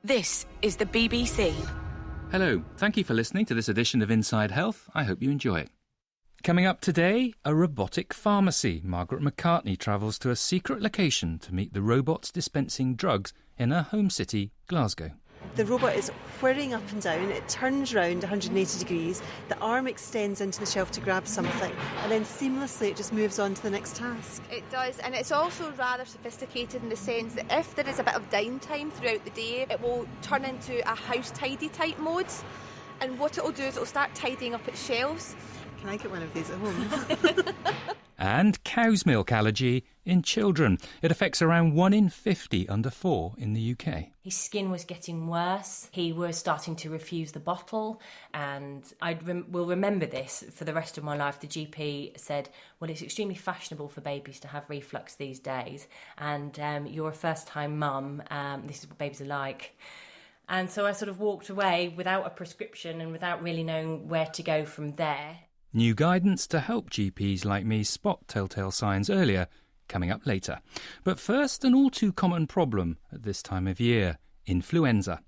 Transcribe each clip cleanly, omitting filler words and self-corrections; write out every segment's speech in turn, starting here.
This is the BBC. Hello, thank you for listening to this edition of Inside Health. I hope you enjoy it. Coming up today, a robotic pharmacy. Margaret McCartney travels to a secret location to meet the robots dispensing drugs in her home city, Glasgow. The robot is whirring up and down, it turns round 180 degrees, the arm extends into the shelf to grab something, and then seamlessly it just moves on to the next task. It does, and it's also rather sophisticated in the sense that if there is a bit of downtime throughout the day, it will turn into a house tidy type mode, and what it will do is it will start tidying up its shelves. Can I get one of these at home? And cow's milk allergy in children. It affects around 1 in 50 under 4 in the UK. His skin was getting worse. He was starting to refuse the bottle, and I will remember this for the rest of my life. The GP said, well, it's extremely fashionable for babies to have reflux these days, and you're a first-time mum, this is what babies are like. And so I sort of walked away without a prescription and without really knowing where to go from there. New guidance to help GPs like me spot telltale signs earlier, coming up later. But first, an all-too-common problem at this time of year, influenza.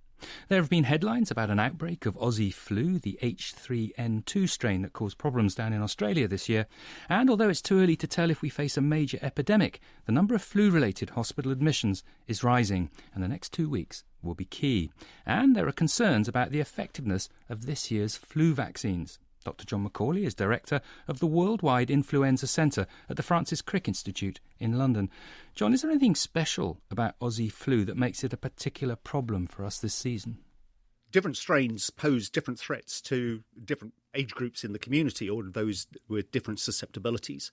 There have been headlines about an outbreak of Aussie Flu, the H3N2 strain that caused problems down in Australia this year. And although it's too early to tell if we face a major epidemic, the number of flu-related hospital admissions is rising, and the next 2 weeks will be key. And there are concerns about the effectiveness of this year's flu vaccines. Dr. John Macaulay is director of the Worldwide Influenza Centre at the Francis Crick Institute in London. John, is there anything special about Aussie Flu that makes it a particular problem for us this season? Different strains pose different threats to different age groups in the community or those with different susceptibilities.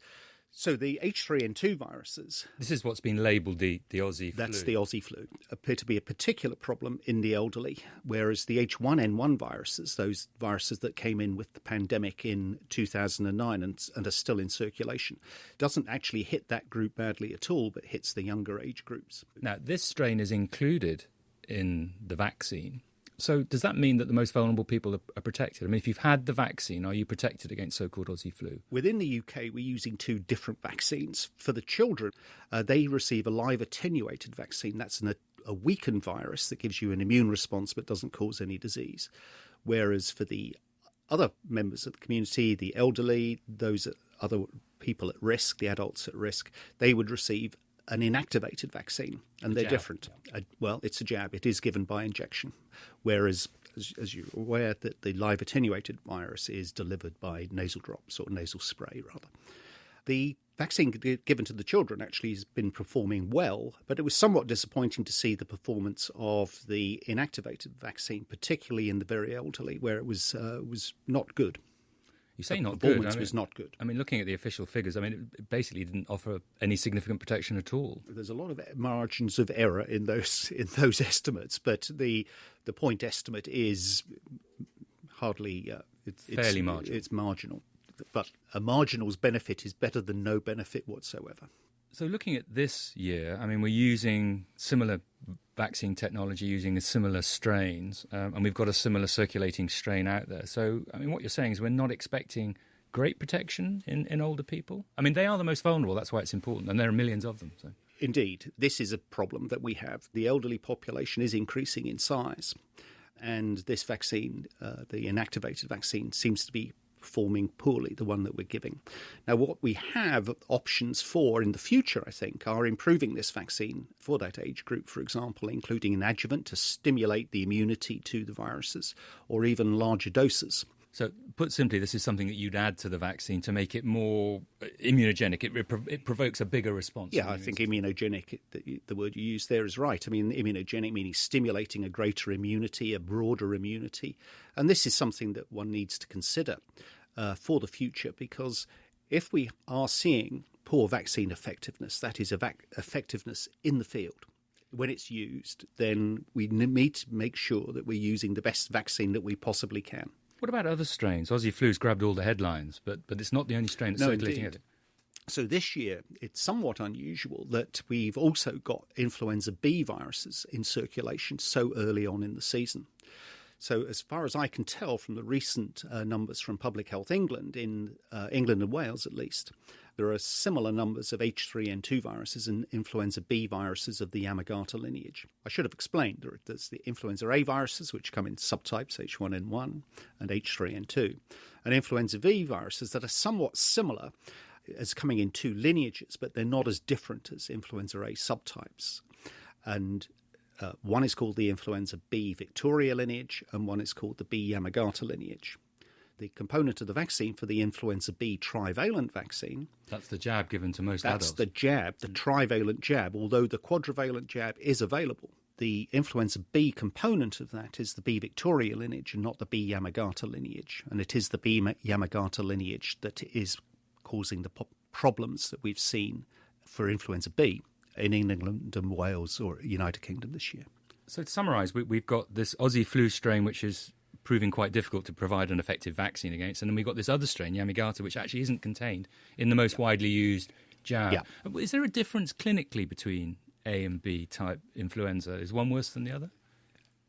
So the H3N2 viruses... This is what's been labelled the Aussie Flu. That's the Aussie Flu. Appear to be a particular problem in the elderly, whereas the H1N1 viruses, those viruses that came in with the pandemic in 2009 and are still in circulation, doesn't actually hit that group badly at all, but hits the younger age groups. Now, this strain is included in the vaccine. So does that mean that the most vulnerable people are protected? I mean, if you've had the vaccine, are you protected against so-called Aussie Flu? Within the UK, we're using 2 different vaccines. For the children, they receive a live attenuated vaccine. That's a weakened virus that gives you an immune response but doesn't cause any disease. Whereas for the other members of the community, the elderly, those other people at risk, the adults at risk, they would receive an inactivated vaccine, and they're different. Well, it's a jab. It is given by injection, whereas, as you're aware, that the live attenuated virus is delivered by nasal drops or nasal spray, rather. The vaccine given to the children actually has been performing well, but it was somewhat disappointing to see the performance of the inactivated vaccine, particularly in the very elderly, where it was not good. You say not good. Performance was not good. I mean, looking at the official figures, I mean, it basically didn't offer any significant protection at all. There's a lot of margins of error in those estimates, but the point estimate is hardly it's fairly marginal. It's marginal, but a marginal's benefit is better than no benefit whatsoever. So looking at this year, I mean, we're using similar vaccine technology, using similar strains, and we've got a similar circulating strain out there. So, I mean, what you're saying is we're not expecting great protection in older people? I mean, they are the most vulnerable, that's why it's important, and there are millions of them. So. Indeed, this is a problem that we have. The elderly population is increasing in size, and this vaccine, the inactivated vaccine, seems to be performing poorly, the one that we're giving. Now, what we have options for in the future, I think, are improving this vaccine for that age group, for example, including an adjuvant to stimulate the immunity to the viruses, or even larger doses. So, put simply, this is something that you'd add to the vaccine to make it more immunogenic. It provokes a bigger response. Yeah, I think immunogenic, the word you use there is right. I mean, immunogenic meaning stimulating a greater immunity, a broader immunity. And this is something that one needs to consider for the future, because if we are seeing poor vaccine effectiveness, that is effectiveness in the field, when it's used, then we need to make sure that we're using the best vaccine that we possibly can. What about other strains? Aussie Flu's grabbed all the headlines, but it's not the only strain that's circulating indeed. it. So this year, it's somewhat unusual that we've also got influenza B viruses in circulation so early on in the season. So as far as I can tell from the recent numbers from Public Health England, in England and Wales at least, There are similar numbers of H3N2 viruses and influenza B viruses of the Yamagata lineage. I should have explained there's the influenza A viruses, which come in subtypes H1N1 and H3N2, and influenza V viruses that are somewhat similar as coming in two lineages, but they're not as different as influenza A subtypes. And one is called the influenza B Victoria lineage, and one is called the B Yamagata lineage. The component of the vaccine for the influenza B trivalent vaccine. That's the jab given to most adults. That's the jab, the trivalent jab, although the quadrivalent jab is available. The influenza B component of that is the B Victoria lineage and not the B Yamagata lineage. And it is the B Yamagata lineage that is causing the problems that we've seen for influenza B in England and Wales or United Kingdom this year. So to summarise, we've got this Aussie Flu strain, which is proving quite difficult to provide an effective vaccine against, and then we've got this other strain, Yamagata, which actually isn't contained in the most widely used jab. Yeah. Is there a difference clinically between A and B type influenza? Is one worse than the other?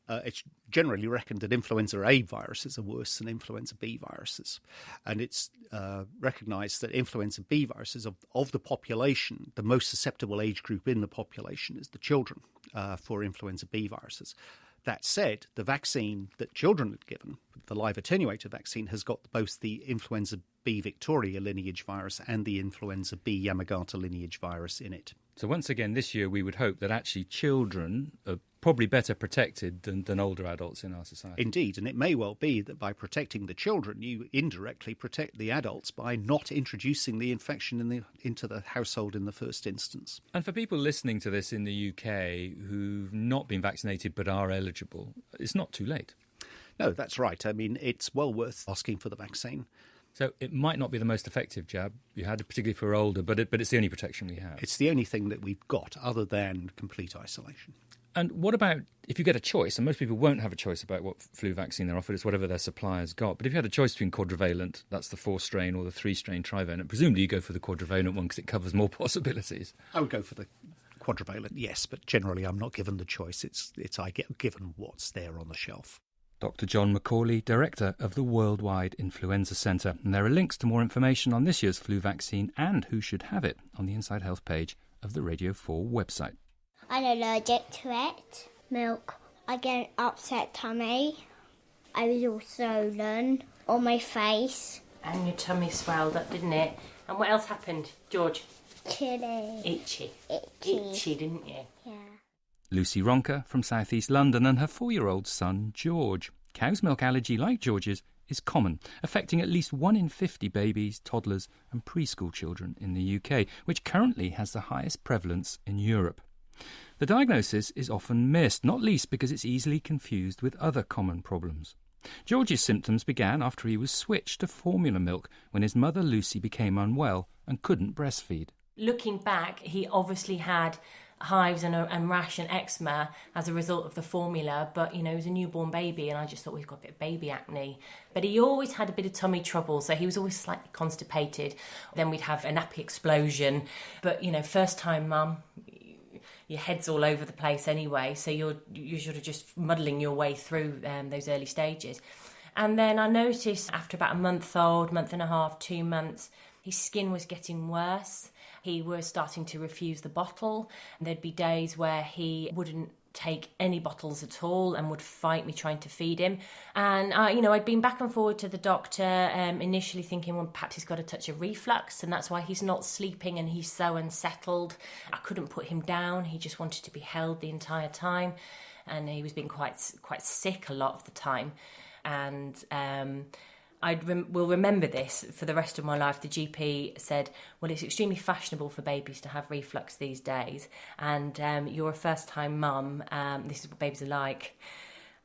It's generally reckoned that influenza A viruses are worse than influenza B viruses. And it's recognised that influenza B viruses of the population, the most susceptible age group in the population is the children for influenza B viruses. That said, the vaccine that children are given, the live attenuated vaccine, has got both the influenza B Victoria lineage virus and the influenza B Yamagata lineage virus in it. So once again, this year we would hope that actually children are probably better protected than older adults in our society. Indeed, and it may well be that by protecting the children, you indirectly protect the adults by not introducing the infection into the household in the first instance. And for people listening to this in the UK who've not been vaccinated but are eligible, it's not too late. No, that's right. I mean, it's well worth asking for the vaccine. So it might not be the most effective jab you had, particularly for older, but it's the only protection we have. It's the only thing that we've got other than complete isolation. And what about if you get a choice, and most people won't have a choice about what flu vaccine they're offered, it's whatever their supplier's got. But if you had a choice between quadrivalent, that's the 4-strain, or the 3-strain trivalent, presumably you go for the quadrivalent one because it covers more possibilities. I would go for the quadrivalent, yes, but generally I'm not given the choice. It's I get given what's there on the shelf. Dr. John Macaulay, Director of the Worldwide Influenza Centre. And there are links to more information on this year's flu vaccine and who should have it on the Inside Health page of the Radio 4 website. I'm allergic to it. Milk. I get an upset tummy. I was all swollen on my face. And your tummy swelled up, didn't it? And what else happened, George? Chilly. Itchy. Itchy. Itchy, didn't you? Yeah. Lucy Ronker from South East London and her 4-year-old son, George. Cow's milk allergy, like George's, is common, affecting at least 1 in 50 babies, toddlers and preschool children in the UK, which currently has the highest prevalence in Europe. The diagnosis is often missed, not least because it's easily confused with other common problems. George's symptoms began after he was switched to formula milk when his mother Lucy became unwell and couldn't breastfeed. Looking back, he obviously had hives and rash and eczema as a result of the formula, but he was a newborn baby and I just thought, we've got a bit of baby acne. But he always had a bit of tummy trouble, so he was always slightly constipated. Then we'd have a nappy explosion. But first time mum, your head's all over the place anyway, so you're sort of just muddling your way through those early stages. And then I noticed after about a month and a half, 2 months, his skin was getting worse. He was starting to refuse the bottle. There'd be days where he wouldn't take any bottles at all and would fight me trying to feed him. And, I'd been back and forward to the doctor, initially thinking, well, perhaps he's got a touch of reflux and that's why he's not sleeping and he's so unsettled. I couldn't put him down. He just wanted to be held the entire time. And he was being quite sick a lot of the time. And I will remember this for the rest of my life. The GP said, well, it's extremely fashionable for babies to have reflux these days, and you're a first-time mum, this is what babies are like.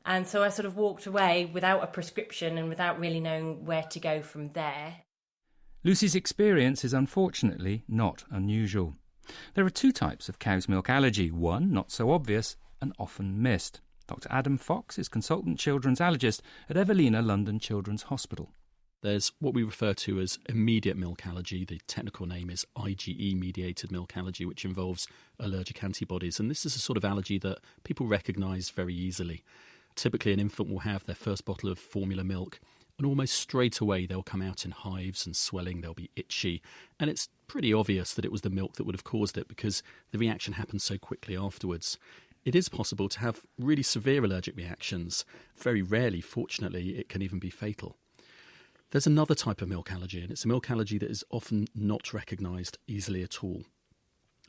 And so I sort of walked away without a prescription and without really knowing where to go from there. Lucy's experience is unfortunately not unusual. There are 2 types of cow's milk allergy, one not so obvious and often missed. Dr. Adam Fox is consultant children's allergist at Evelina London Children's Hospital. There's what we refer to as immediate milk allergy. The technical name is IgE-mediated milk allergy, which involves allergic antibodies. And this is a sort of allergy that people recognise very easily. Typically, an infant will have their first bottle of formula milk, and almost straight away they'll come out in hives and swelling, they'll be itchy. And it's pretty obvious that it was the milk that would have caused it because the reaction happened so quickly afterwards. It is possible to have really severe allergic reactions. Very rarely, fortunately, it can even be fatal. There's another type of milk allergy, and it's a milk allergy that is often not recognised easily at all.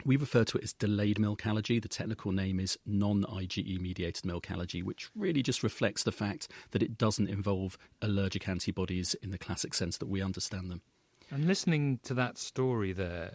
We refer to it as delayed milk allergy. The technical name is non-IgE mediated milk allergy, which really just reflects the fact that it doesn't involve allergic antibodies in the classic sense that we understand them. And listening to that story there,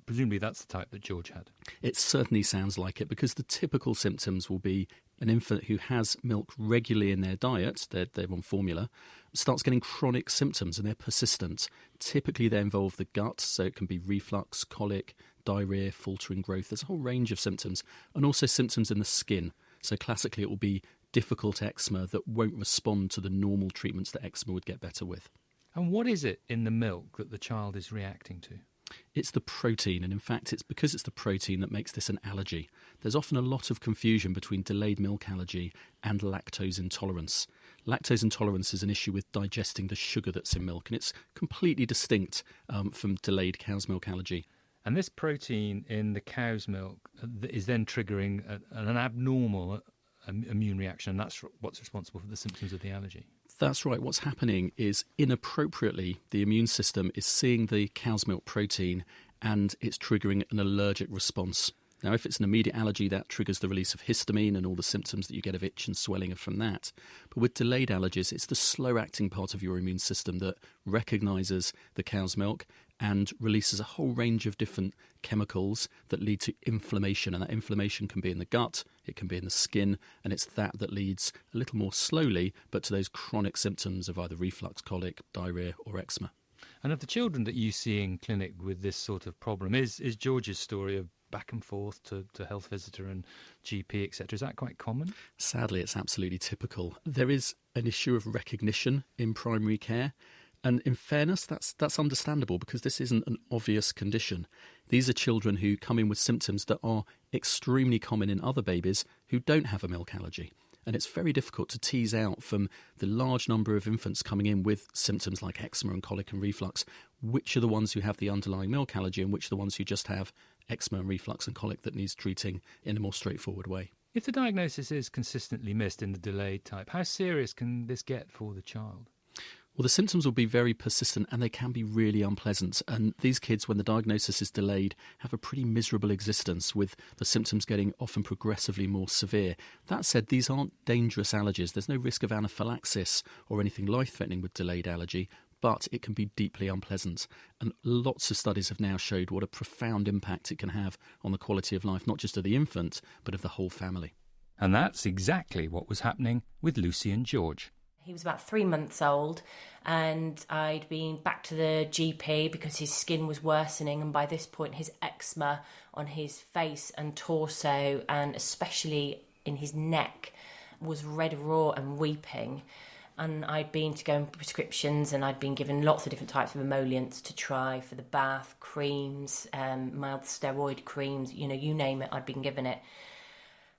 presumably that's the type that George had. It certainly sounds like it, because the typical symptoms will be an infant who has milk regularly in their diet, they're on formula, starts getting chronic symptoms and they're persistent. Typically they involve the gut, so it can be reflux, colic, diarrhoea, faltering growth. There's a whole range of symptoms, and also symptoms in the skin. So classically it will be difficult eczema that won't respond to the normal treatments that eczema would get better with. And what is it in the milk that the child is reacting to? It's the protein, and in fact it's because it's the protein that makes this an allergy. There's often a lot of confusion between delayed milk allergy and lactose intolerance. Lactose intolerance is an issue with digesting the sugar that's in milk, and it's completely distinct from delayed cow's milk allergy. And this protein in the cow's milk is then triggering an abnormal immune reaction, and that's what's responsible for the symptoms of the allergy. That's right. What's happening is, inappropriately, the immune system is seeing the cow's milk protein and it's triggering an allergic response. Now, if it's an immediate allergy, that triggers the release of histamine and all the symptoms that you get of itch and swelling are from that. But with delayed allergies, it's the slow-acting part of your immune system that recognises the cow's milk and releases a whole range of different chemicals that lead to inflammation. And that inflammation can be in the gut, it can be in the skin, and it's that leads a little more slowly, but to those chronic symptoms of either reflux, colic, diarrhoea or eczema. And of the children that you see in clinic with this sort of problem, is George's story of back and forth to health visitor and GP, etc., is that quite common? Sadly, it's absolutely typical. There is an issue of recognition in primary care. And in fairness, that's understandable, because this isn't an obvious condition. These are children who come in with symptoms that are extremely common in other babies who don't have a milk allergy. And it's very difficult to tease out from the large number of infants coming in with symptoms like eczema and colic and reflux, which are the ones who have the underlying milk allergy and which are the ones who just have eczema and reflux and colic that needs treating in a more straightforward way. If the diagnosis is consistently missed in the delayed type, how serious can this get for the child? Well, the symptoms will be very persistent and they can be really unpleasant. And these kids, when the diagnosis is delayed, have a pretty miserable existence, with the symptoms getting often progressively more severe. That said, these aren't dangerous allergies. There's no risk of anaphylaxis or anything life-threatening with delayed allergy, but it can be deeply unpleasant. And lots of studies have now showed what a profound impact it can have on the quality of life, not just of the infant, but of the whole family. And that's exactly what was happening with Lucy and George. He was about 3 months old, and I'd been back to the GP because his skin was worsening, and by this point his eczema on his face and torso, and especially in his neck, was red raw and weeping. And I'd been to go on prescriptions, and I'd been given lots of different types of emollients to try for the bath, creams, mild steroid creams, you name it, I'd been given it.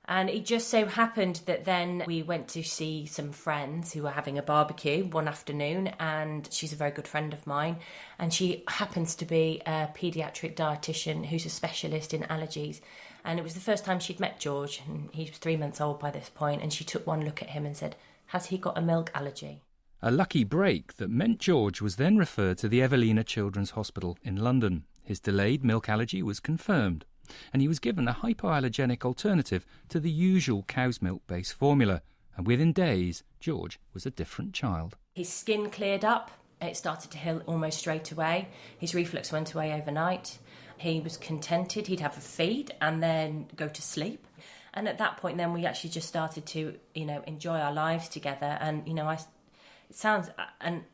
And it just so happened that then we went to see some friends who were having a barbecue one afternoon, and she's a very good friend of mine, and she happens to be a paediatric dietitian who's a specialist in allergies. And it was the first time she'd met George, and he was 3 months old by this point, and she took one look at him and said, "Has he got a milk allergy?" A lucky break that meant George was then referred to the Evelina Children's Hospital in London. His delayed milk allergy was confirmed, and he was given a hypoallergenic alternative to the usual cow's milk-based formula, and within days, George was a different child. His skin cleared up, it started to heal almost straight away, his reflux went away overnight, he was contented, he'd have a feed and then go to sleep. And at that point then we actually just started to, enjoy our lives together, and,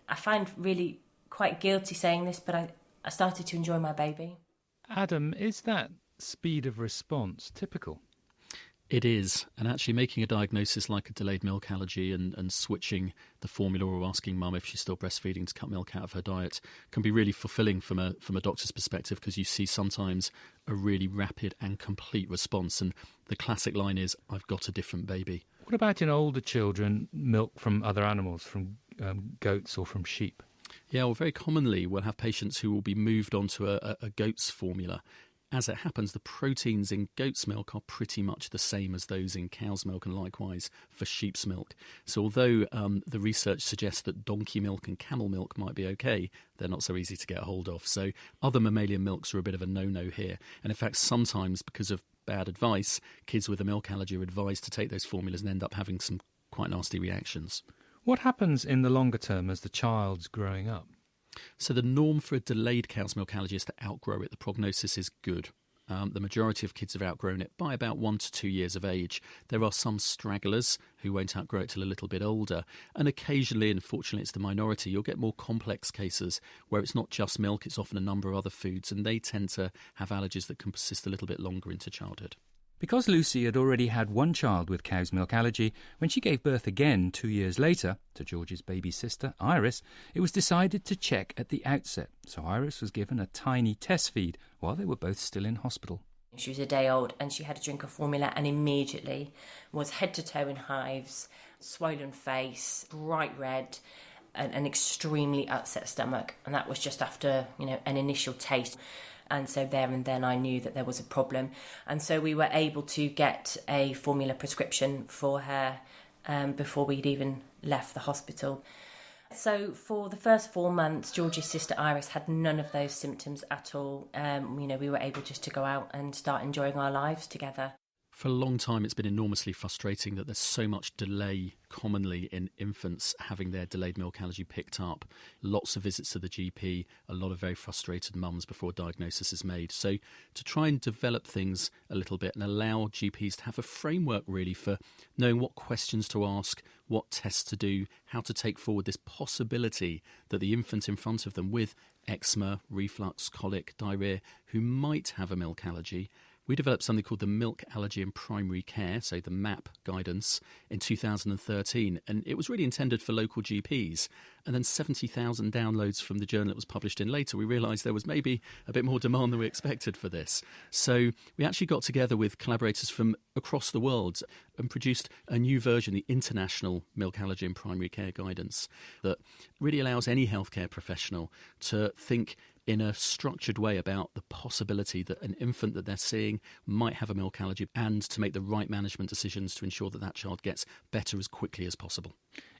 I find really quite guilty saying this, but I started to enjoy my baby. Adam, is that speed of response typical? It is, and actually making a diagnosis like a delayed milk allergy and switching the formula or asking mum if she's still breastfeeding to cut milk out of her diet can be really fulfilling from a doctor's perspective, because you see sometimes a really rapid and complete response, and the classic line is, "I've got a different baby." What about in older children, milk from other animals, from goats or from sheep? Yeah, well, very commonly we'll have patients who will be moved onto a goat's formula. As it happens, the proteins in goat's milk are pretty much the same as those in cow's milk and likewise for sheep's milk. So although the research suggests that donkey milk and camel milk might be okay, they're not so easy to get hold of. So other mammalian milks are a bit of a no-no here. And in fact, sometimes because of bad advice, kids with a milk allergy are advised to take those formulas and end up having some quite nasty reactions. What happens in the longer term as the child's growing up? So the norm for a delayed cow's milk allergy is to outgrow it. The prognosis is good. The majority of kids have outgrown it by about 1 to 2 years of age. There are some stragglers who won't outgrow it till a little bit older. And occasionally, and fortunately it's the minority, you'll get more complex cases where it's not just milk, it's often a number of other foods, and they tend to have allergies that can persist a little bit longer into childhood. Because Lucy had already had one child with cow's milk allergy, when she gave birth again 2 years later to George's baby sister, Iris, it was decided to check at the outset. So Iris was given a tiny test feed while they were both still in hospital. She was a day old and she had a drink of formula and immediately was head to toe in hives, swollen face, bright red, an extremely upset stomach. And that was just after, an initial taste. And so there and then I knew that there was a problem. And so we were able to get a formula prescription for her before we'd even left the hospital. So for the first 4 months, George's sister Iris had none of those symptoms at all. We were able just to go out and start enjoying our lives together. For a long time, it's been enormously frustrating that there's so much delay commonly in infants having their delayed milk allergy picked up. Lots of visits to the GP, a lot of very frustrated mums before diagnosis is made. So to try and develop things a little bit and allow GPs to have a framework really for knowing what questions to ask, what tests to do, how to take forward this possibility that the infant in front of them with eczema, reflux, colic, diarrhoea, who might have a milk allergy. We developed something called the Milk Allergy in Primary Care, so the MAP guidance, in 2013, and it was really intended for local GPs. And then 70,000 downloads from the journal it was published in later, we realised there was maybe a bit more demand than we expected for this. So we actually got together with collaborators from across the world and produced a new version, the International Milk Allergy in Primary Care Guidance, that really allows any healthcare professional to think in a structured way about the possibility that an infant that they're seeing might have a milk allergy and to make the right management decisions to ensure that that child gets better as quickly as possible.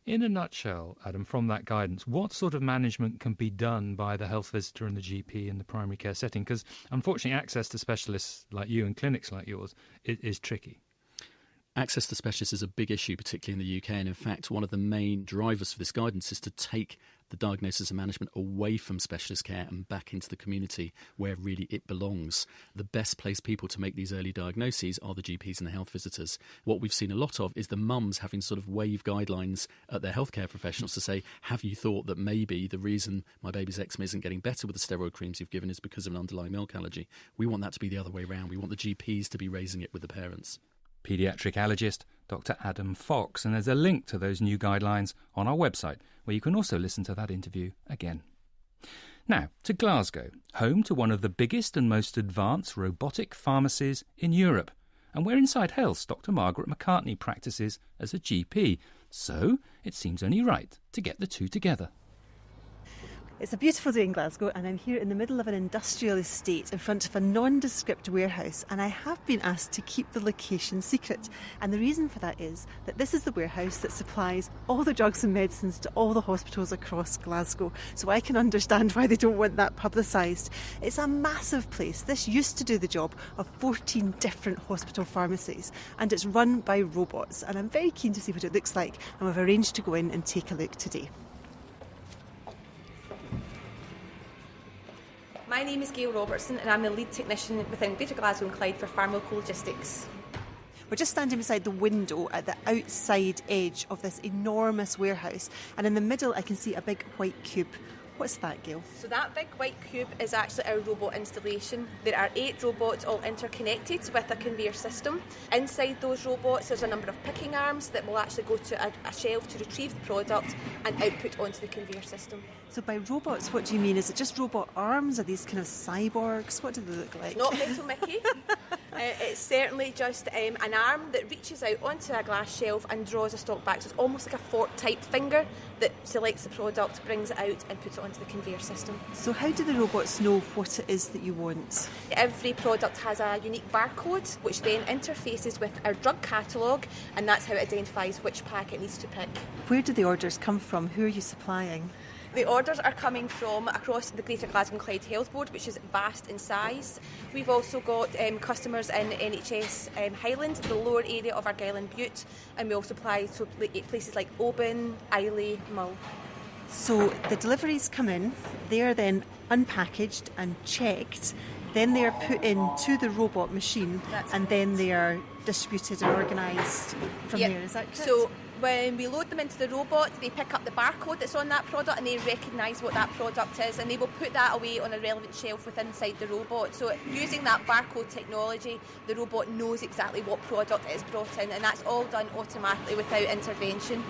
In a nutshell, Adam, from that guidance, what sort of management can be done by the health visitor and the GP in the primary care setting? Because unfortunately access to specialists like you and clinics like yours is tricky. Access to specialists is a big issue, particularly in the UK, and in fact one of the main drivers for this guidance is to take the diagnosis and management away from specialist care and back into the community where really it belongs. The best placed people to make these early diagnoses are the GPs and the health visitors. What we've seen a lot of is the mums having sort of wave guidelines at their healthcare professionals to say, have you thought that maybe the reason my baby's eczema isn't getting better with the steroid creams you've given is because of an underlying milk allergy? We want that to be the other way around. We want the GPs to be raising it with the parents. Paediatric allergist Dr. Adam Fox, and there's a link to those new guidelines on our website where you can also listen to that interview again. Now to Glasgow, home to one of the biggest and most advanced robotic pharmacies in Europe, and where Inside Health's Dr. Margaret McCartney practices as a GP, so it seems only right to get the two together. It's a beautiful day in Glasgow and I'm here in the middle of an industrial estate in front of a nondescript warehouse, and I have been asked to keep the location secret. And the reason for that is that this is the warehouse that supplies all the drugs and medicines to all the hospitals across Glasgow. So I can understand why they don't want that publicised. It's a massive place. This used to do the job of 14 different hospital pharmacies, and it's run by robots. And I'm very keen to see what it looks like, and we've arranged to go in and take a look today. My name is Gail Robertson and I'm the lead technician within Greater Glasgow and Clyde for pharmacologistics. We're just standing beside the window at the outside edge of this enormous warehouse, and in the middle I can see a big white cube. What's that, Gail? So that big white cube is actually our robot installation. There are 8 robots all interconnected with a conveyor system. Inside those robots there's a number of picking arms that will actually go to a shelf to retrieve the product and output onto the conveyor system. So by robots, what do you mean? Is it just robot arms? Are these kind of cyborgs? What do they look like? Not Little Mickey. It's certainly just an arm that reaches out onto a glass shelf and draws a stock back. So it's almost like a fork-type finger that selects the product, brings it out and puts it onto the conveyor system. So how do the robots know what it is that you want? Every product has a unique barcode, which then interfaces with our drug catalogue, and that's how it identifies which pack it needs to pick. Where do the orders come from? Who are you supplying? The orders are coming from across the Greater Glasgow and Clyde Health Board, which is vast in size. We've also got customers in NHS Highland, the lower area of Argyll and Bute, and we also supply to places like Oban, Islay, Mull. So the deliveries come in, they are then unpackaged and checked, then they are put into the robot machine, and then they are distributed and organised from there, is that correct? So when we load them into the robot, they pick up the barcode that's on that product and they recognise what that product is, and they will put that away on a relevant shelf within inside the robot. So using that barcode technology, the robot knows exactly what product is brought in, and that's all done automatically without intervention.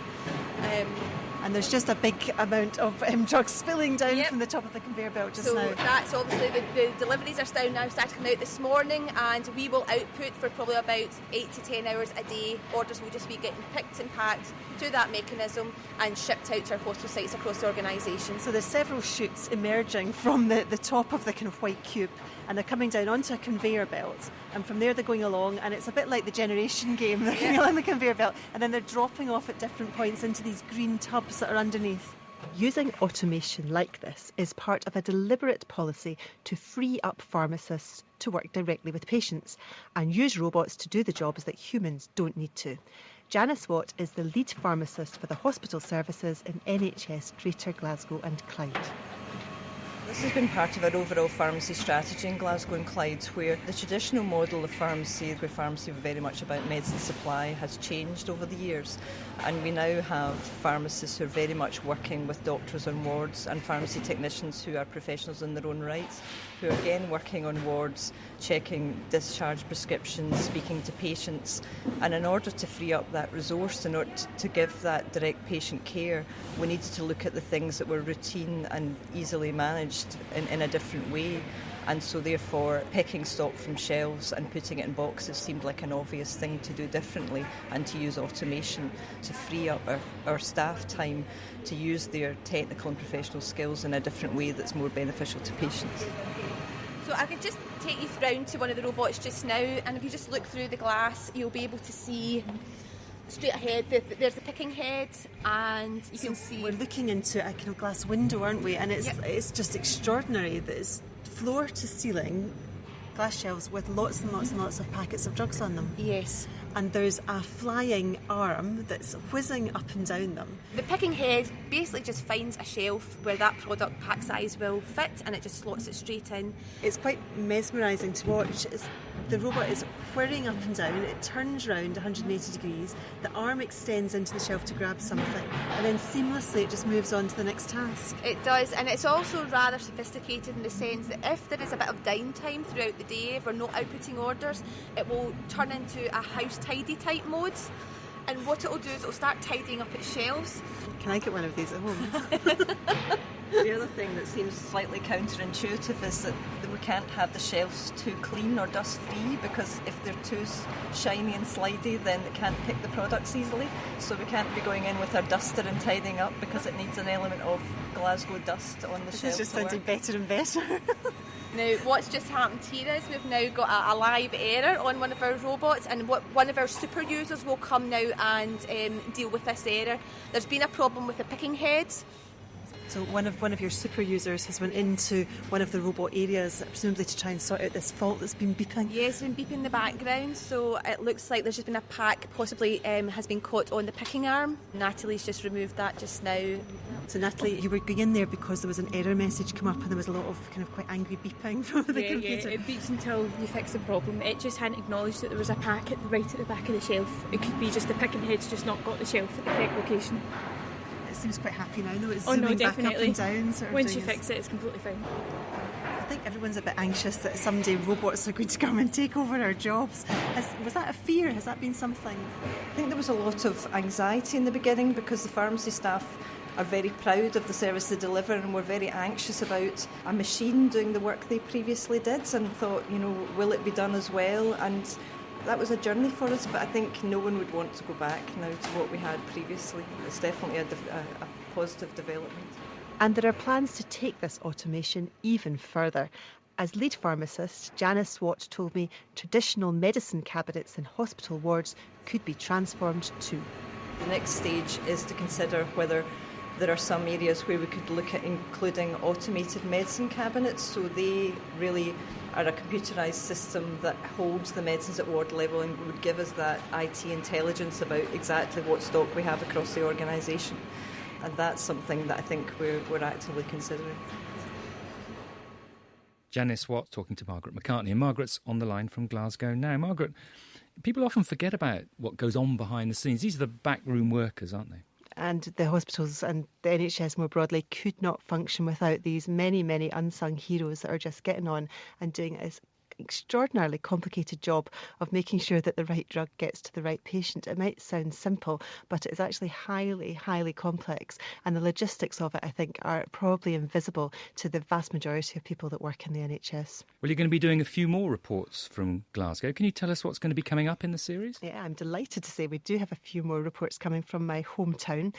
And there's just a big amount of drugs spilling down from the top of the conveyor belt just now. So that's obviously the deliveries are starting coming out this morning, and we will output for probably about 8 to 10 hours a day. Orders will just be getting picked and packed through that mechanism and shipped out to our hospital sites across the organisation. So there's several chutes emerging from the top of the kind of white cube, and they're coming down onto a conveyor belt, and from there they're going along, and it's a bit like the generation game. They're going along the conveyor belt and then they're dropping off at different points into these green tubs that are underneath. Using automation like this is part of a deliberate policy to free up pharmacists to work directly with patients and use robots to do the jobs that humans don't need to. Janice Watt is the lead pharmacist for the hospital services in NHS Greater Glasgow and Clyde. This has been part of our overall pharmacy strategy in Glasgow and Clyde, where the traditional model of pharmacy, where pharmacy was very much about medicine supply, has changed over the years. And we now have pharmacists who are very much working with doctors on wards, and pharmacy technicians who are professionals in their own rights, who are again working on wards, checking discharge prescriptions, speaking to patients. And in order to free up that resource, in order to give that direct patient care, we needed to look at the things that were routine and easily managed in a different way. And so therefore picking stock from shelves and putting it in boxes seemed like an obvious thing to do differently, and to use automation to free up our staff time to use their technical and professional skills in a different way that's more beneficial to patients. So I could just take you round to one of the robots just now, and if you just look through the glass, you'll be able to see straight ahead. There's the picking head, and you can see. We're looking into a kind of glass window, aren't we? And it's just extraordinary that it's floor to ceiling glass shelves with lots and lots and lots of packets of drugs on them. Yes. And there's a flying arm that's whizzing up and down them. The picking head basically just finds a shelf where that product pack size will fit, and it just slots it straight in. It's quite mesmerising to watch. The robot is whirring up and down, it turns round 180 degrees, the arm extends into the shelf to grab something, and then seamlessly it just moves on to the next task. It does, and it's also rather sophisticated in the sense that if there is a bit of downtime throughout the day, if we're not outputting orders, it will turn into a house tidy type mode. And what it'll do is it'll start tidying up its shelves. Can I get one of these at home? The other thing that seems slightly counterintuitive is that we can't have the shelves too clean or dust free, because if they're too shiny and slidey, then it can't pick the products easily. So we can't be going in with our duster and tidying up, because it needs an element of Glasgow dust on the shelves. This is just sounding better and better. Now, what's just happened here is we've now got a live error on one of our robots, and one of our super users will come now and deal with this error. There's been a problem with the picking head. So one of your super users has went into one of the robot areas, presumably to try and sort out this fault that's been beeping. Yes, it's been beeping in the background, so it looks like there's just been a pack possibly has been caught on the picking arm. Natalie's just removed that just now. So Natalie, you were going in there because there was an error message come up and there was a lot of kind of quite angry beeping from the computer. Yeah, it beeps until you fix the problem. It just hadn't acknowledged that there was a pack right at the back of the shelf. It could be just the picking head's just not got the shelf at the correct location. It seems quite happy now, though. It's zooming back up and down. Once you fix it, it's completely fine. I think everyone's a bit anxious that someday robots are going to come and take over our jobs. Was that a fear? Has that been something? I think there was a lot of anxiety in the beginning, because the pharmacy staff are very proud of the service they deliver and were very anxious about a machine doing the work they previously did and thought, will it be done as well? And that was a journey for us, but I think no one would want to go back now to what we had previously. It's definitely a positive development. And there are plans to take this automation even further. As lead pharmacist, Janice Watt told me traditional medicine cabinets in hospital wards could be transformed too. The next stage is to consider whether there are some areas where we could look at including automated medicine cabinets, so they really are a computerised system that holds the medicines at ward level and would give us that IT intelligence about exactly what stock we have across the organisation. And that's something that I think we're actively considering. Janice Watt talking to Margaret McCartney. And Margaret's on the line from Glasgow now. Margaret, people often forget about what goes on behind the scenes. These are the backroom workers, aren't they? And the hospitals and the NHS more broadly could not function without these many, many unsung heroes that are just getting on and doing this extraordinarily complicated job of making sure that the right drug gets to the right patient. It might sound simple, but it is actually highly, highly complex. And the logistics of it, I think, are probably invisible to the vast majority of people that work in the NHS. Well, you're going to be doing a few more reports from Glasgow. Can you tell us what's going to be coming up in the series? Yeah, I'm delighted to say we do have a few more reports coming from my hometown.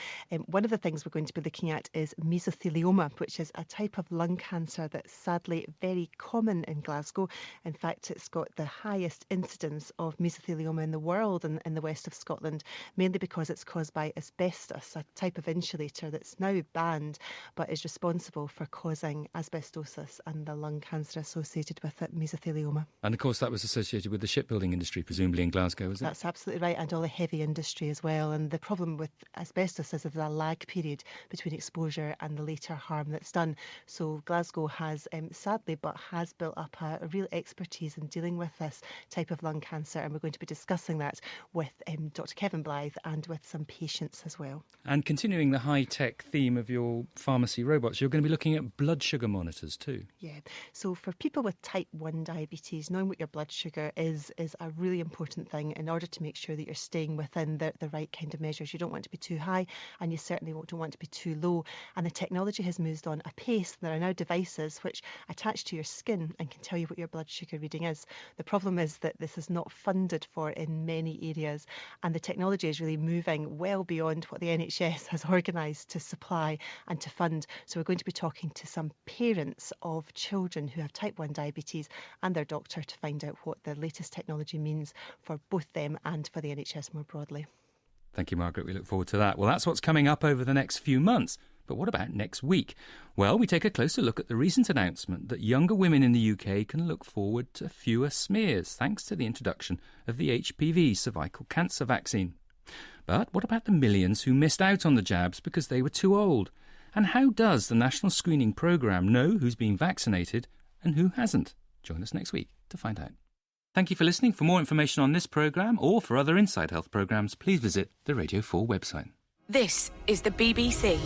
One of the things we're going to be looking at is mesothelioma, which is a type of lung cancer that's sadly very common in Glasgow. In fact, it's got the highest incidence of mesothelioma in the world in the west of Scotland, mainly because it's caused by asbestos, a type of insulator that's now banned, but is responsible for causing asbestosis and the lung cancer associated with it, mesothelioma. And of course that was associated with the shipbuilding industry, presumably in Glasgow, is it? That's absolutely right, and all the heavy industry as well. And the problem with asbestos is there's a lag period between exposure and the later harm that's done. So Glasgow has, sadly, but has built up a real expertise in dealing with this type of lung cancer, and we're going to be discussing that with Dr. Kevin Blythe and with some patients as well. And continuing the high-tech theme of your pharmacy robots, you're going to be looking at blood sugar monitors too. Yeah, so for people with type 1 diabetes, knowing what your blood sugar is a really important thing in order to make sure that you're staying within the right kind of measures. You don't want to be too high and you certainly don't want to be too low. And the technology has moved on apace. There are now devices which attach to your skin and can tell you what your blood sugar reading is. The problem is that this is not funded for in many areas, and the technology is really moving well beyond what the NHS has organised to supply and to fund. So we're going to be talking to some parents of children who have type 1 diabetes and their doctor to find out what the latest technology means for both them and for the NHS more broadly. Thank you, Margaret. We look forward to that. Well, that's what's coming up over the next few months. But what about next week? Well, we take a closer look at the recent announcement that younger women in the UK can look forward to fewer smears thanks to the introduction of the HPV cervical cancer vaccine. But what about the millions who missed out on the jabs because they were too old? And how does the National Screening Programme know who's been vaccinated and who hasn't? Join us next week to find out. Thank you for listening. For more information on this programme or for other Inside Health programmes, please visit the Radio 4 website. This is the BBC.